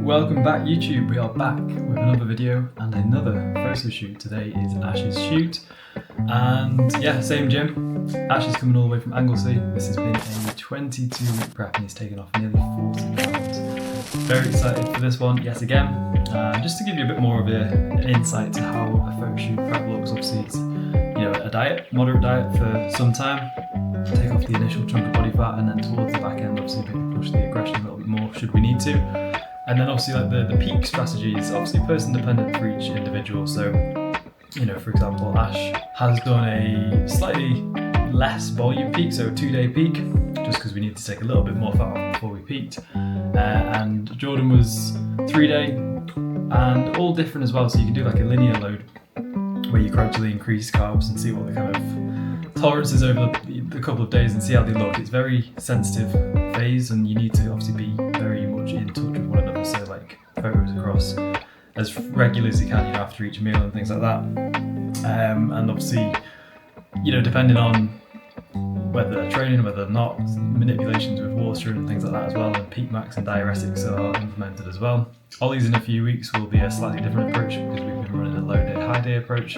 Welcome back YouTube, we are back with another video and another photo shoot. Today is Ash's shoot and yeah, same gym. Ash is coming all the way from Anglesey. This has been a 22-week prep and he's taken off nearly 40 pounds. Very excited for this one yet again. Just to give you a bit more of an insight to how a photo shoot prep looks. Obviously it's a diet, moderate diet for some time. Take off the initial chunk of body fat and then towards the back end obviously push the aggression a little bit more should we need to. And then obviously like the peak strategy is obviously person dependent for each individual. So, for example, Ash has done a slightly less volume peak, so a 2-day peak, just because we need to take a little bit more fat off before we peaked. And Jordan was 3-day and all different as well. So you can do like a linear load where you gradually increase carbs and see what the kind of tolerance is over the couple of days and see how they look. It's very sensitive phase and you need to obviously be very much in touch with one another, so like photos across as regularly as you can after each meal and things like that. And obviously depending on whether they're training, whether they're not, manipulations with water and things like that as well, and peak max and diuretics are implemented as well. Ollie's in a few weeks will be a slightly different approach because we've been running a low day, high day approach.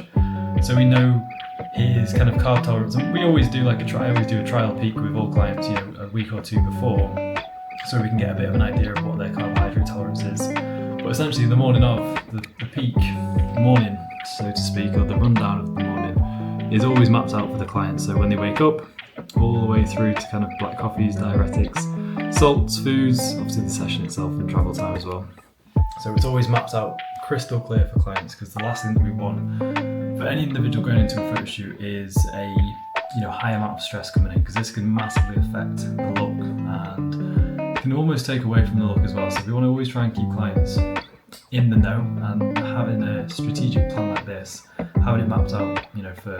So we know his kind of carb tolerance, and we always do like I always do a trial peak with all clients, a week or two before, so we can get a bit of an idea of what their carbohydrate tolerance is. But essentially the morning of, the peak morning, so to speak, or the rundown of the morning is always mapped out for the clients. So when they wake up, all the way through to kind of black coffees, diuretics, salts, foods, obviously the session itself and travel time as well. So it's always mapped out crystal clear for clients, because the last thing that we want for any individual going into a photo shoot is a high amount of stress coming in, because this can massively affect the look and can almost take away from the look as well. So we want to always try and keep clients in the know, and having a strategic plan like this, having it mapped out for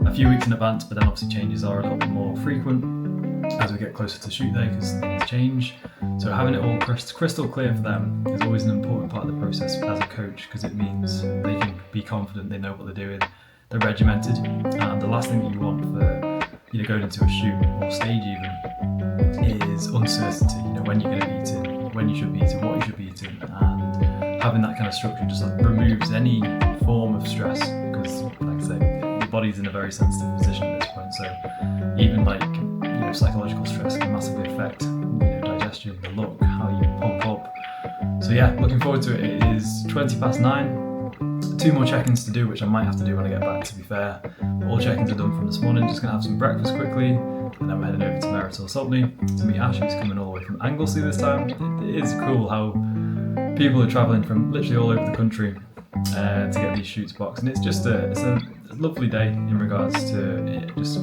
a few weeks in advance, but then obviously changes are a little bit more frequent as we get closer to shoot day because things change. So having it all crystal clear for them is always an important part of the process as a coach, because it means they can be confident, they know what they're doing, they're regimented. And the last thing that you want for going into a shoot or stage even is uncertainty, when you're going to be eating, when you should be eating, what you should be eating. And having that kind of structure just removes any form of stress, because like I say, your body's in a very sensitive position at this point. So even psychological stress can massively affect digestion, the look, how you pump up. So yeah, looking forward to it. It is 9:20. 2 more check-ins to do, which I might have to do when I get back, to be fair. But all check-ins are done from this morning. Just gonna have some breakfast quickly, and then we're heading over to Merital Saltney to meet Ash, who's coming all the way from Anglesey this time. It is cool how people are travelling from literally all over the country to get these shoots boxed, and it's a lovely day in regards to it. Just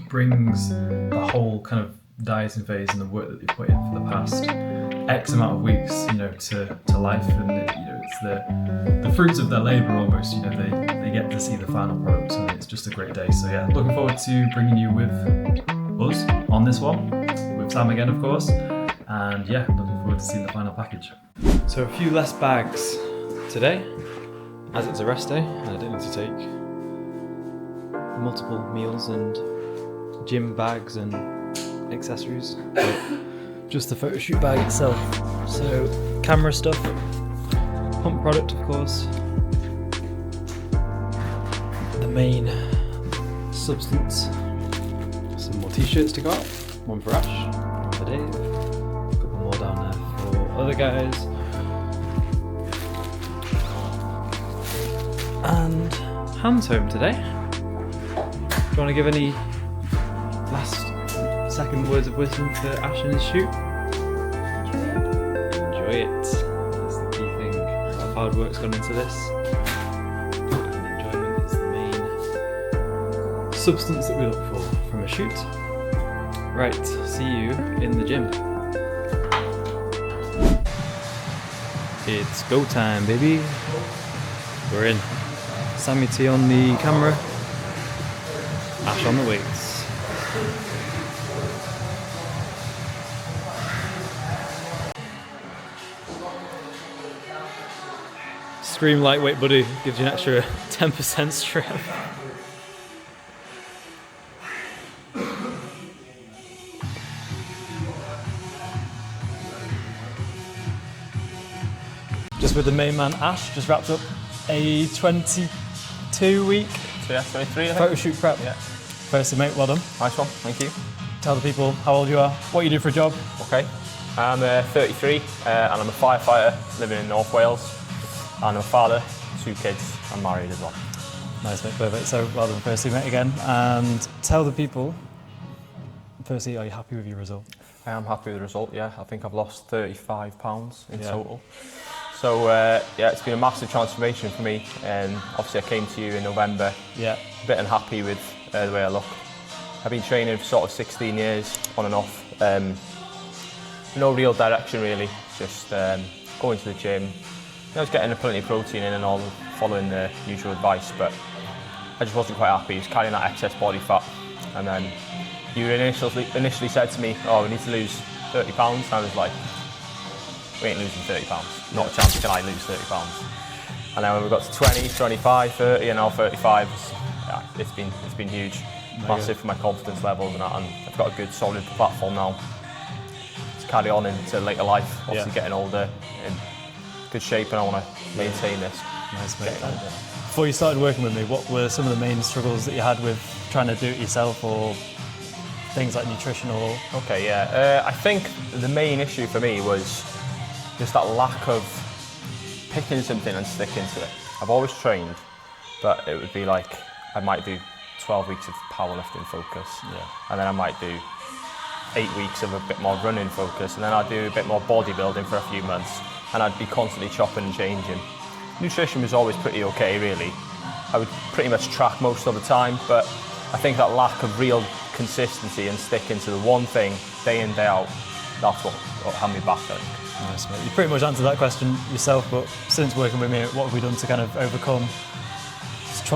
brings the whole kind of dieting phase and the work that they've put in for the past X amount of weeks, to life, and it's the fruits of their labour almost. They get to see the final product, and it's just a great day. So yeah, looking forward to bringing you with us on this one, with Sam again of course, and yeah, looking forward to seeing the final package. So a few less bags today, as it's a rest day and I don't need to take multiple meals and gym bags and accessories, but just the photo shoot bag itself. So camera stuff, pump product of course, the main substance, some more t-shirts to go out, one for Ash, one for Dave, a couple more down there for other guys, and Han's home today. Do you want to give any second words of wisdom for Ash and his shoot? Enjoy it. That's the key thing. A lot of hard work's gone into this, and enjoyment is the main substance that we look for from a shoot. Right, see you in the gym. It's go time, baby. We're in. Sammy T on the camera, Ash on the weights. Scream Lightweight Buddy gives you an extra 10% strength. Just with the main man Ash, just wrapped up a 22-week 23, I think. photo shoot prep. Yeah. Firstly, mate, well done. Nice one, thank you. Tell the people how old you are, what you do for a job. Okay, I'm 33 and I'm a firefighter living in North Wales. And I'm a father, 2 kids, I'm married as well. Nice, mate, perfect. So well done, firstly, mate, again. And tell the people, firstly, are you happy with your result? I am happy with the result, yeah. I think I've lost 35 pounds in Yeah. total. So yeah, it's been a massive transformation for me. Obviously I came to you in November, Yeah. a bit unhappy with the way I look. I've been training for sort of 16 years, on and off. No real direction really, just going to the gym. I was getting plenty of protein in and all, following the usual advice, but I just wasn't quite happy. I was carrying that excess body fat. And then you initially said to me, oh, we need to lose 30 pounds. And I was like, we ain't losing 30 pounds. Not a chance can I lose 30 pounds. And then when we got to 20, 25, 30, and now 35, yeah, it's been huge. Massive for my confidence levels and that, and I've got a good solid platform now to carry on into later life. Obviously getting older, in good shape, and I want to maintain this. Nice, mate. Before you started working with me, what were some of the main struggles that you had with trying to do it yourself, or things like nutrition or? Okay, yeah. I think the main issue for me was just that lack of picking something and sticking to it. I've always trained, but it would be like I might do 12 weeks of powerlifting focus, and then I might do 8 weeks of a bit more running focus, and then I'd do a bit more bodybuilding for a few months, and I'd be constantly chopping and changing. Nutrition was always pretty okay, really. I would pretty much track most of the time, but I think that lack of real consistency and sticking to the one thing day in, day out, that's what held me back, I think. Nice, mate. You pretty much answered that question yourself, but since working with me, what have we done to kind of overcome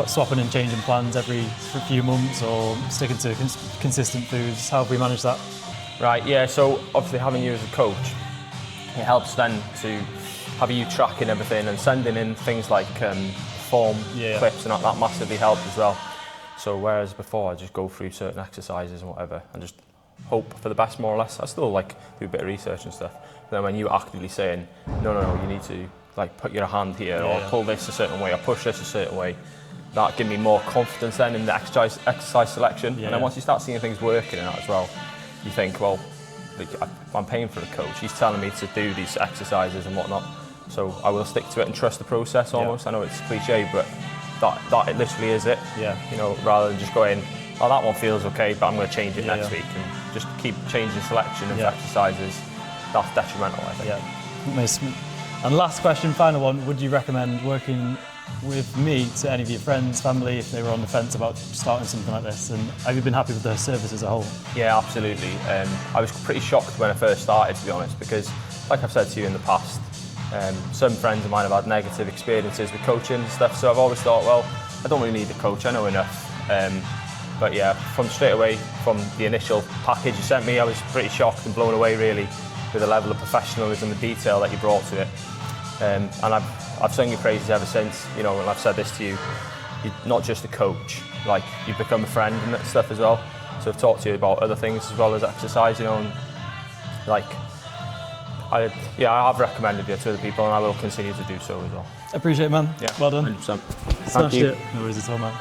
swapping and changing plans every few months, or sticking to consistent foods? How have we managed that? Right, yeah, so obviously having you as a coach, it helps then to have you tracking everything and sending in things like form clips, and that massively helped as well. So whereas before I just go through certain exercises and whatever and just hope for the best, more or less. I still like do a bit of research and stuff. But then when you actively saying, no, you need to like put your hand here, or pull this a certain way, or push this a certain way, that give me more confidence then in the exercise selection. And then once you start seeing things working in that as well, you think, well, like, I'm paying for a coach. He's telling me to do these exercises and whatnot. So I will stick to it and trust the process almost. I know it's cliche, but that it literally is it. You know, rather than just going, oh, that one feels okay, but I'm going to change it next week, and just keep changing selection of exercises. That's detrimental, I think. And last question, final one, would you recommend working with me to any of your friends, family, if they were on the fence about starting something like this? And have you been happy with the service as a whole? Yeah, absolutely. I was pretty shocked when I first started, to be honest, because like I've said to you in the past, some friends of mine have had negative experiences with coaching and stuff, so I've always thought, well, I don't really need a coach, I know enough. But yeah, from straight away, from the initial package you sent me, I was pretty shocked and blown away really with the level of professionalism and detail that you brought to it. And I've sung your praises ever since, you know, and I've said this to you, you're not just a coach, like you've become a friend and that stuff as well. So I've talked to you about other things as well as exercise, you know, and like, I have recommended you to other people, and I will continue to do so as well. Appreciate it, man. Yeah, well done. 100%. Smashed it. No worries at all, man.